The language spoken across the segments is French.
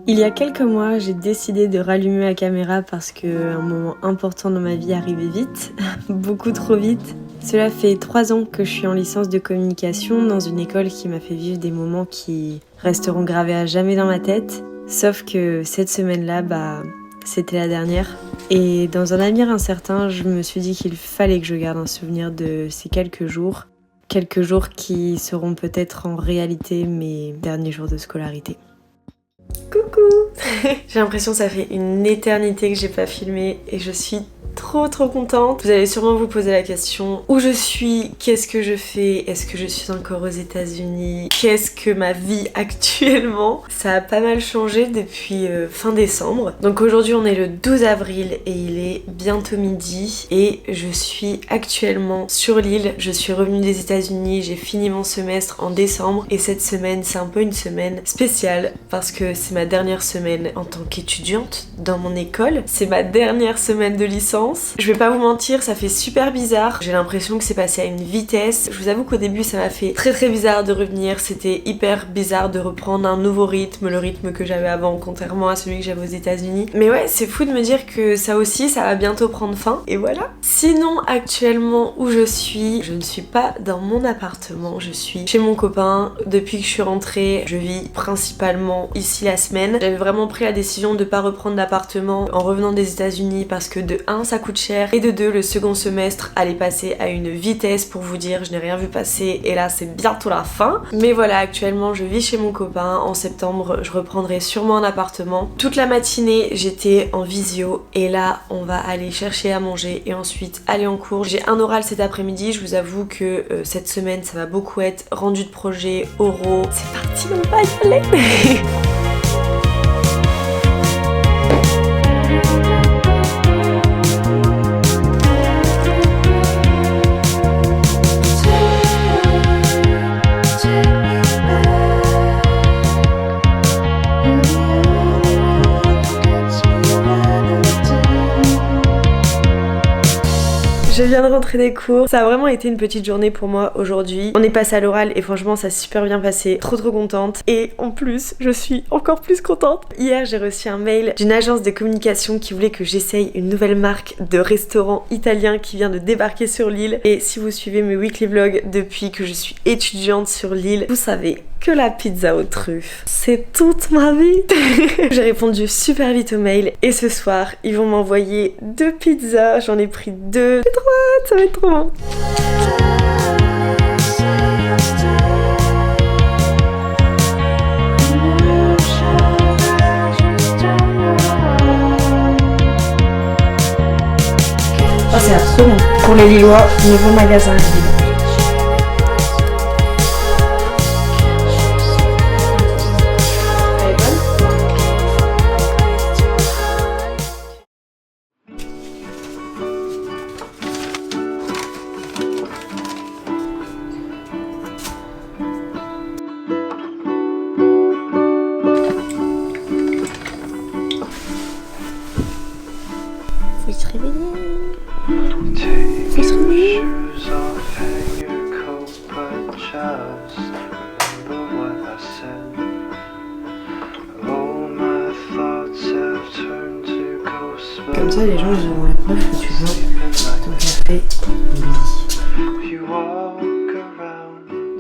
Il y a quelques mois, j'ai décidé de rallumer ma caméra parce qu'un moment important dans ma vie arrivait vite, beaucoup trop vite. Cela fait 3 ans que je suis en licence de communication dans une école qui m'a fait vivre des moments qui resteront gravés à jamais dans ma tête. Sauf que cette semaine-là, c'était la dernière. Et dans un avenir incertain, je me suis dit qu'il fallait que je garde un souvenir de ces quelques jours. Quelques jours qui seront peut-être en réalité mes derniers jours de scolarité. Coucou. J'ai l'impression que ça fait une éternité que j'ai pas filmé et je suis trop contente. Vous allez sûrement vous poser la question où je suis, qu'est-ce que je fais, est-ce que je suis encore aux États-Unis, qu'est-ce que ma vie actuellement. Ça a pas mal changé depuis fin décembre. Donc aujourd'hui on est le 12 avril et il est bientôt midi et je suis actuellement sur l'île. Je suis revenue des États-Unis, j'ai fini mon semestre en décembre et cette semaine c'est un peu une semaine spéciale parce que c'est ma dernière semaine en tant qu'étudiante dans mon école. C'est ma dernière semaine de licence. Je vais pas vous mentir, ça fait super bizarre. J'ai l'impression que c'est passé à une vitesse. Je vous avoue qu'au début ça m'a fait très bizarre de revenir. C'était hyper bizarre de reprendre un nouveau rythme, le rythme que j'avais avant, contrairement à celui que j'avais aux États-Unis. Mais ouais, c'est fou de me dire que ça aussi, ça va bientôt prendre fin. Et voilà. Sinon, actuellement où je ne suis pas dans mon appartement. Je suis chez mon copain. Depuis que je suis rentrée, je vis principalement ici la semaine. J'avais vraiment pris la décision de pas reprendre d'appartement en revenant des États-Unis parce que de 1, ça coûte cher et de 2, le second semestre allait passer à une vitesse pour vous dire, je n'ai rien vu passer et là c'est bientôt la fin. Mais voilà, actuellement je vis chez mon copain. En septembre je reprendrai sûrement un appartement. Toute la matinée j'étais en visio et là on va aller chercher à manger et ensuite aller en cours. J'ai un oral cet après-midi, je vous avoue que cette semaine ça va beaucoup être rendu de projet, oraux. C'est parti, on va y aller. Je viens de rentrer des cours, ça a vraiment été une petite journée pour moi aujourd'hui. On est passé à l'oral et franchement ça s'est super bien passé, trop contente. Et en plus, je suis encore plus contente. Hier j'ai reçu un mail d'une agence de communication qui voulait que j'essaye une nouvelle marque de restaurant italien qui vient de débarquer sur l'île. Et si vous suivez mes weekly vlogs depuis que je suis étudiante sur l'île, vous savez que la pizza aux truffes, c'est toute ma vie. J'ai répondu super vite au mail et ce soir, ils vont m'envoyer 2 pizzas. J'en ai pris 2. J'ai trop hâte, ça va être trop bon. Oh, c'est absolument pour les Lillois, nouveau magasin Lille. Faut se réveiller. Faut se réveiller. Comme ça, les gens ils auront la preuve que tu vois ton café au lit.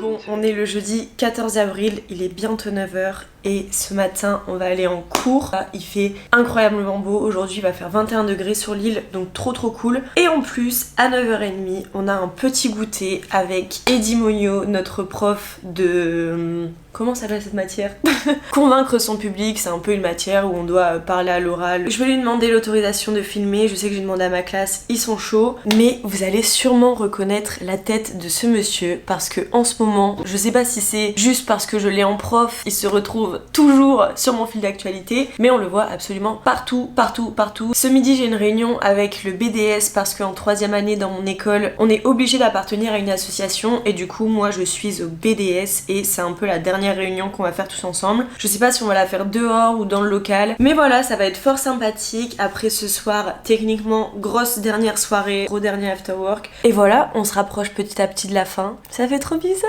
Bon, on est le jeudi 14 avril, il est bientôt 9h et ce matin on va aller en cours. Il fait incroyablement beau, aujourd'hui il va faire 21 degrés sur l'île, donc trop cool. Et en plus, à 9h30, on a un petit goûter avec Eddie Mogno, notre prof de... Comment s'appelle cette matière? Convaincre son public, c'est un peu une matière où on doit parler à l'oral. Je vais lui demander l'autorisation de filmer, je sais que j'ai demandé à ma classe, ils sont chauds. Mais vous allez sûrement reconnaître la tête de ce monsieur parce que en ce moment, je sais pas si c'est juste parce que je l'ai en prof, il se retrouve toujours sur mon fil d'actualité, mais on le voit absolument partout. Ce midi j'ai une réunion avec le BDS parce qu'en 3e année dans mon école, on est obligé d'appartenir à une association et du coup moi je suis au BDS et c'est un peu la dernière réunion qu'on va faire tous ensemble. Je sais pas si on va la faire dehors ou dans le local, mais voilà, ça va être fort sympathique. Après ce soir, techniquement, grosse dernière soirée, gros dernier after work. Et voilà, on se rapproche petit à petit de la fin. Ça fait trop bizarre.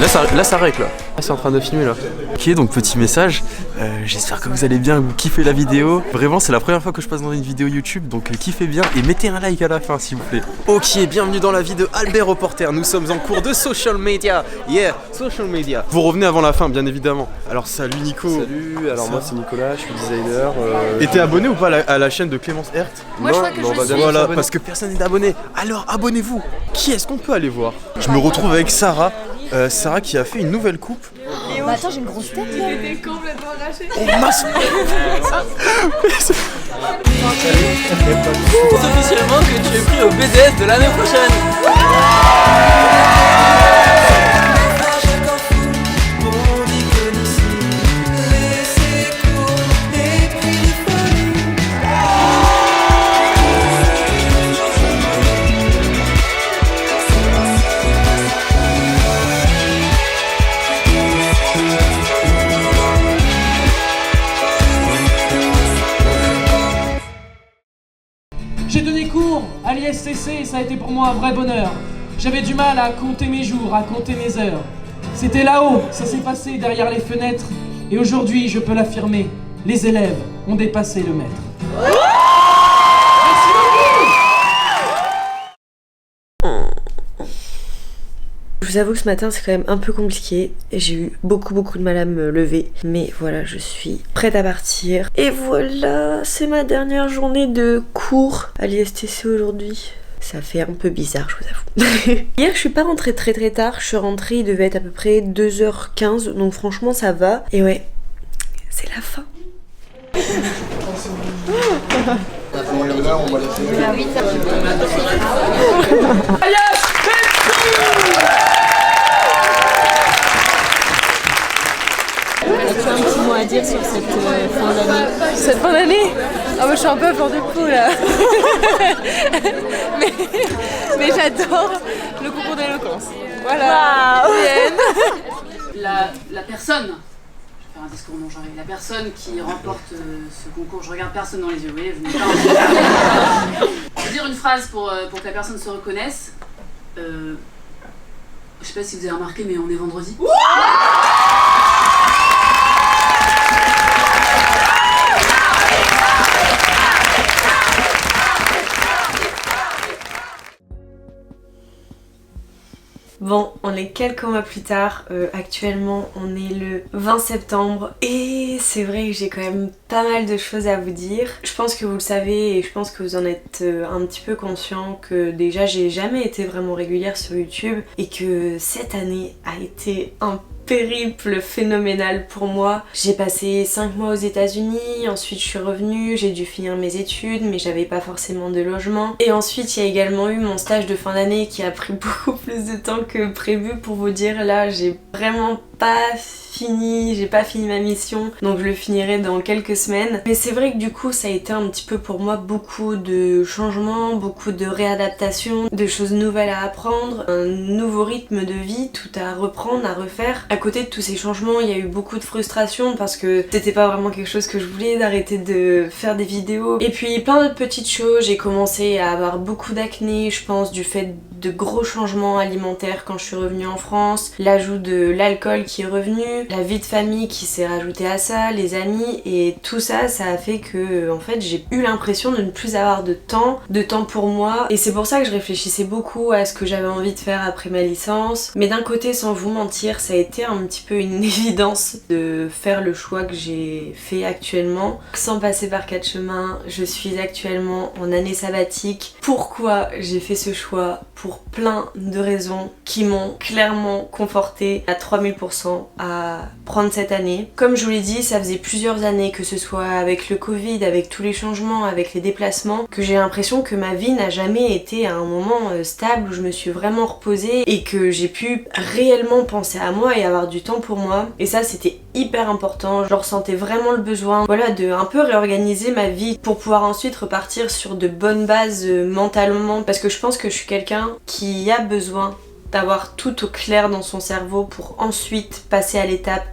Là ça règle là. C'est en train de filmer là. Ok, donc petit message. J'espère que vous allez bien, que vous kiffez la vidéo. Vraiment, c'est la première fois que je passe dans une vidéo YouTube, donc kiffez bien et mettez un like à la fin s'il vous plaît. Ok, bienvenue dans la vie de Albert Reporter. Nous sommes en cours de social media. Yeah, social media. Vous revenez avant la fin, bien évidemment. Alors salut Nico. Salut, alors moi c'est Nicolas, je suis designer. Et t'es abonné ou pas à la chaîne de Clémence Hert? Moi je crois que je suis. Voilà, parce que personne n'est abonné. Alors abonnez-vous. Qui est-ce qu'on peut aller voir? Je me retrouve avec Sarah. Sarah qui a fait une nouvelle coupe. Bah attends, j'ai une grosse tête là. T'es complètement arraché. C'est officiellement que tu es pris au BDS de l'année prochaine. J'ai donné cours à l'ISCC et ça a été pour moi un vrai bonheur. J'avais du mal à compter mes jours, à compter mes heures. C'était là-haut, ça s'est passé derrière les fenêtres. Et aujourd'hui, je peux l'affirmer, les élèves ont dépassé le maître. Merci beaucoup. Je vous avoue que ce matin c'est quand même un peu compliqué. J'ai eu beaucoup de mal à me lever. Mais voilà, je suis prête à partir. Et voilà, c'est ma dernière journée de cours à l'ISTC aujourd'hui. Ça fait un peu bizarre, je vous avoue. Hier, je suis pas rentrée très tard. Je suis rentrée, il devait être à peu près 2h15. Donc franchement, ça va. Et ouais, c'est la fin. As-tu un petit mot à dire sur cette fin d'année? Cette fin d'année? Ah moi je suis un peu à fleur de peau là. mais j'adore le concours d'éloquence. Voilà. La personne, je vais faire un discours non genré, la personne qui remporte ce concours, je regarde personne dans les yeux, vous voyez, je n'ai pas je vais dire une phrase pour que la personne se reconnaisse. Je sais pas si vous avez remarqué, mais on est vendredi. Bon, on est quelques mois plus tard, actuellement on est le 20 septembre et c'est vrai que j'ai quand même pas mal de choses à vous dire. Je pense que vous le savez et je pense que vous en êtes un petit peu conscient que déjà j'ai jamais été vraiment régulière sur YouTube et que cette année a été un périple phénoménal pour moi. J'ai passé 5 mois aux États-Unis, ensuite je suis revenue, j'ai dû finir mes études mais j'avais pas forcément de logement. Et ensuite il y a également eu mon stage de fin d'année qui a pris beaucoup plus de temps que prévu. Pour vous dire, là j'ai vraiment pas fini, j'ai pas fini ma mission, donc je le finirai dans quelques semaines. Mais c'est vrai que du coup ça a été un petit peu pour moi beaucoup de changements, beaucoup de réadaptations, de choses nouvelles à apprendre, un nouveau rythme de vie, tout à reprendre, à refaire. À côté de tous ces changements, il y a eu beaucoup de frustration parce que c'était pas vraiment quelque chose que je voulais, d'arrêter de faire des vidéos. Et puis plein d'autres petites choses, j'ai commencé à avoir beaucoup d'acné, je pense, du fait de gros changements alimentaires quand je suis revenue en France, l'ajout de l'alcool qui est revenu, la vie de famille qui s'est rajoutée à ça, les amis, et tout ça, ça a fait que en fait j'ai eu l'impression de ne plus avoir de temps pour moi. Et c'est pour ça que je réfléchissais beaucoup à ce que j'avais envie de faire après ma licence. Mais d'un côté, sans vous mentir, ça a été un petit peu une évidence de faire le choix que j'ai fait actuellement. Sans passer par quatre chemins, je suis actuellement en année sabbatique. Pourquoi j'ai fait ce choix? Pour plein de raisons qui m'ont clairement confortée à 3000% à prendre cette année. Comme je vous l'ai dit, ça faisait plusieurs années, que ce soit avec le Covid, avec tous les changements, avec les déplacements, que j'ai l'impression que ma vie n'a jamais été à un moment stable où je me suis vraiment reposée et que j'ai pu réellement penser à moi et avoir du temps pour moi. Et ça, c'était hyper important. Je ressentais vraiment le besoin, voilà, de un peu réorganiser ma vie pour pouvoir ensuite repartir sur de bonnes bases mentalement, parce que je pense que je suis quelqu'un qui a besoin d'avoir tout au clair dans son cerveau pour ensuite passer à l'étape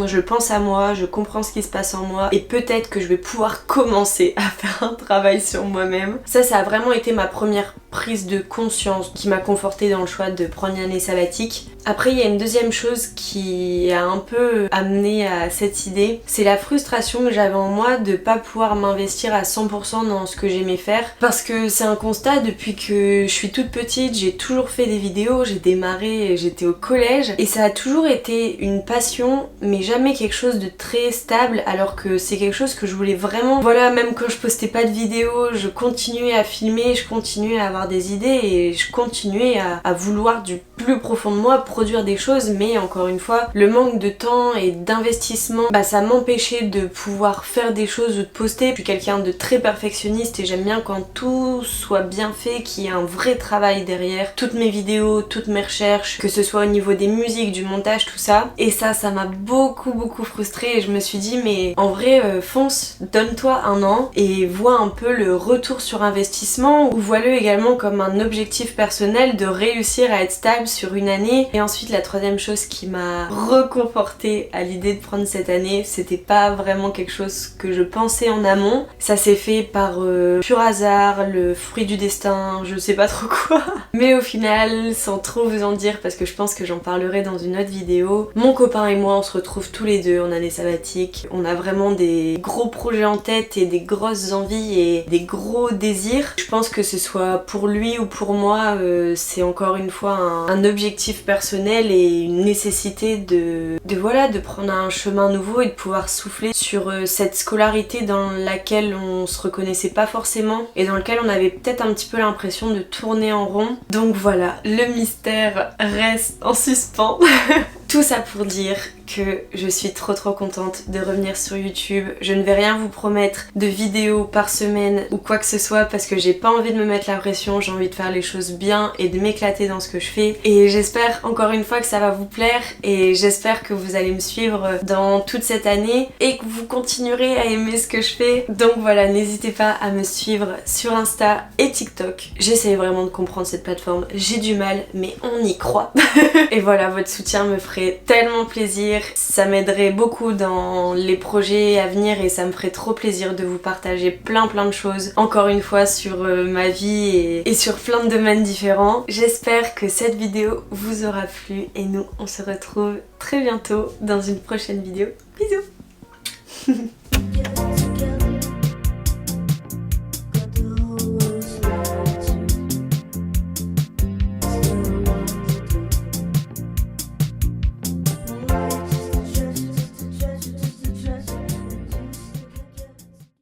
je pense à moi, je comprends ce qui se passe en moi et peut-être que je vais pouvoir commencer à faire un travail sur moi-même. Ça a vraiment été ma première prise de conscience qui m'a confortée dans le choix de prendre une année sabbatique. Après, il y a une deuxième chose qui a un peu amené à cette idée, c'est la frustration que j'avais en moi de pas pouvoir m'investir à 100% dans ce que j'aimais faire. Parce que c'est un constat, depuis que je suis toute petite, j'ai toujours fait des vidéos, j'ai démarré, j'étais au collège, et ça a toujours été une passion, mais jamais quelque chose de très stable, alors que c'est quelque chose que je voulais vraiment. Voilà, même quand je postais pas de vidéos, je continuais à filmer, je continuais à avoir des idées, et je continuais à vouloir du plus profond de moi produire des choses, mais encore une fois, le manque de temps et d'investissement, ça m'empêchait de pouvoir faire des choses ou de poster. Je suis quelqu'un de très perfectionniste et j'aime bien quand tout soit bien fait, qu'il y ait un vrai travail derrière toutes mes vidéos, toutes mes recherches, que ce soit au niveau des musiques, du montage, tout ça. Et ça m'a beaucoup frustrée, et je me suis dit mais en vrai fonce, donne-toi un an et vois un peu le retour sur investissement, ou vois-le également comme un objectif personnel de réussir à être stable sur une année. Et ensuite, la troisième chose qui m'a reconfortée à l'idée de prendre cette année, c'était pas vraiment quelque chose que je pensais en amont. Ça s'est fait par pur hasard, le fruit du destin, je sais pas trop quoi. Mais au final, sans trop vous en dire, parce que je pense que j'en parlerai dans une autre vidéo, mon copain et moi, on se retrouve tous les deux en année sabbatique. On a vraiment des gros projets en tête et des grosses envies et des gros désirs. Je pense que ce soit pour lui ou pour moi, c'est encore une fois un objectif personnel et une nécessité de prendre un chemin nouveau et de pouvoir souffler sur cette scolarité dans laquelle on se reconnaissait pas forcément et dans laquelle on avait peut-être un petit peu l'impression de tourner en rond. Donc voilà, le mystère reste en suspens. Tout ça pour dire que je suis trop contente de revenir sur YouTube. Je ne vais rien vous promettre de vidéos par semaine ou quoi que ce soit, parce que j'ai pas envie de me mettre la pression, j'ai envie de faire les choses bien et de m'éclater dans ce que je fais. Et j'espère encore une fois que ça va vous plaire, et j'espère que vous allez me suivre dans toute cette année et que vous continuerez à aimer ce que je fais. Donc voilà, n'hésitez pas à me suivre sur Insta et TikTok. J'essaie vraiment de comprendre cette plateforme, j'ai du mal mais on y croit. Et voilà, votre soutien me ferait tellement plaisir, ça m'aiderait beaucoup dans les projets à venir et ça me ferait trop plaisir de vous partager plein de choses, encore une fois sur ma vie et sur plein de domaines différents. J'espère que cette vidéo vous aura plu et nous on se retrouve très bientôt dans une prochaine vidéo. Bisous.